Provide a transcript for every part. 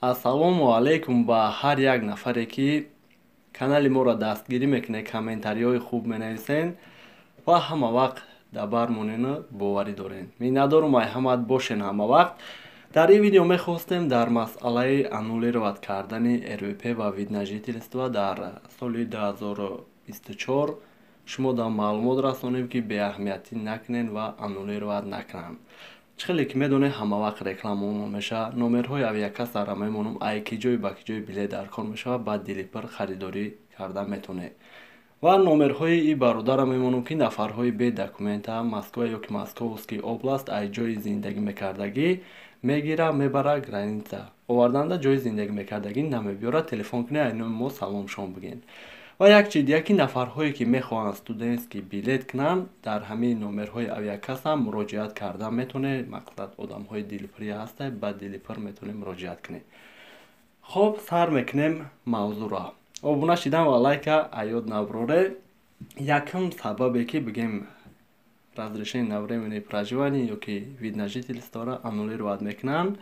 Ассалому алайкум ба ҳар як нафаре ки канали моро дастгирӣ мекунед, комментариҳои хуб менависен ва ҳама вақт дар бар монену боварӣ дорен. Миннатдорум ай ҳамаат бошен ҳама вақт. Дар ин видео мехостем дар масъалаи аннулировать кардани РВП ва вид на жительство дар соли 2024 шумо дар маълумот расонем ки беаҳамиятӣ накунен ва аннулировать накунанд. Чхеле ки медонед ҳама вақт реклама меша, номерҳои авиакасара мемонам, ай ки ҷой ба ки ҷой билет даркор мешава, баъд дилипр харидорӣ карда метонед. Ва номерҳои и бародара мемонам ки нафарҳои бе документа Москва ё ки Московский област ай ҷои зиндагӣ мекардагӣ мегира мебара граница. Оварданда ҷои зиндагӣ мекардагӣ намебиёра, телефон кунед ай номи мо салом шом бигӯед. Ва як чиз дига ки нафарҳое ки мехоҳанд студентский билет кунанд дар ҳамин номерҳои авиакаса муроҷиат карда метонед. Мақсад одамҳои дилпирӣ ҳастанд, ба дилпир метонед муроҷиат кунед. Хоб, сар мекунем мавзӯъро. Обуна шидан ва лайка аёд навроре. Якум сабабе ки бигем разрешение на временное проживание ё ки вид на жительстворо аннулировать мекунанд,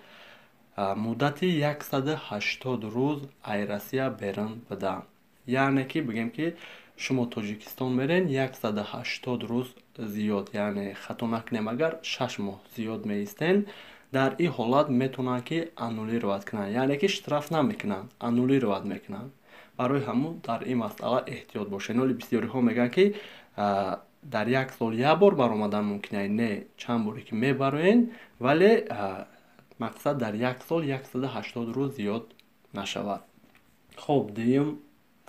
муддати 180 рӯз ай Россия берун будан. Яъне ки бигем ки шумо Тоҷикистон мерен 180 рӯз зиёд, яъне хато накунем, агар 6 моҳ зиёд меистен, дар ин ҳолат метавонанд ки аннулировать кунанд, яъне ки штраф намекунанд, аннулировать мекунанд. Барои ҳамун дар ин масъала эҳтиёт бошед. Ноли бисёриҳо мегӯянд ки дар як сол як бор баромадан мумкин аст, не чанд боре ки мебароен, вале мақсад дар як сол 180 рӯз зиёд нашавад. хоб, дуюм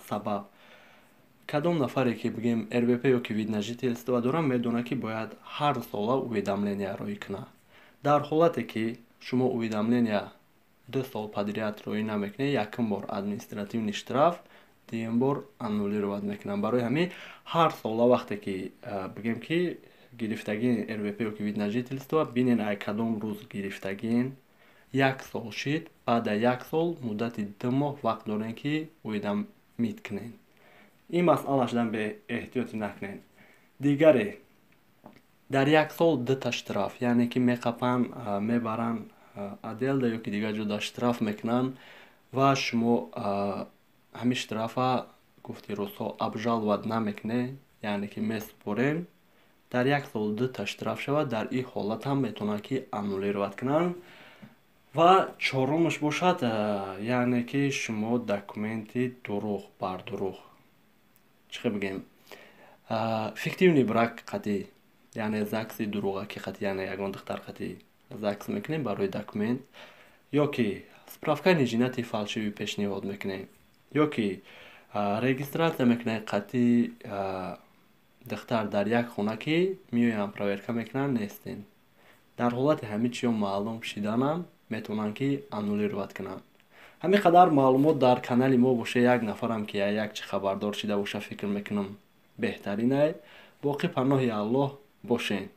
сабаб. Кадом нафаре ки бигем РВП ё ки вид на жительство дорад, медонад ки бояд ҳар сола уведомление роӣ кунад. Дар ҳолате ки шумо уведомление 2 сол подряд роӣ намекунед, якум бор административный штраф, дуюм бор аннулировать мекунанд. Барои ҳамин ҳар сола вақте ки бигем ки гирифтагии РВП ё ки вид на жительство бинен ай кадом рӯз гирифтагиин, як сол шид, баъда як сол муддати 2 моҳ вақт дорем ки уведомит кунед. ин масъалашдан бе эҳтиётӣ накунед. Дигаре, дар як сол 2 штраф, яъне ки меқапанд, мебаранд аделда ё ки дигар ҷода штраф мекунанд ва шумо ҳамин штрафа гуфти росо обжаловать намекунед, яъне ки месупорен. Дар як сол 2 штраф шавад, дар ин ҳолат ҳам метавонанд ки аннулировать кунанд. Ва чорумаш бошад, яъне ки шумо документи дурӯғ бар дурӯғ, чӣ бигем, фиктивный брак қатъӣ, яъне ЗАГСи дурӯғаки қатъӣ, яъне ягон духтар қатъӣ ЗАГС мекунем барои документ, ё ки справкаи нижинати фалшивӣ пешниҳод мекунем, ё ки регистратсия мекунем қатъӣ духтар дар як хона ки меоянд проверка мекунанд нестен. Дар ҳолати ҳамин чизо маълум шиданам метавонанд ки аннулировать кунанд. ҳамин қадар маълумот дар канали мо боша, як нафарам ки як чи хабардор шида боша, фикр мекунам беҳтарин аст. Боқӣ паноҳи Аллоҳ бошен.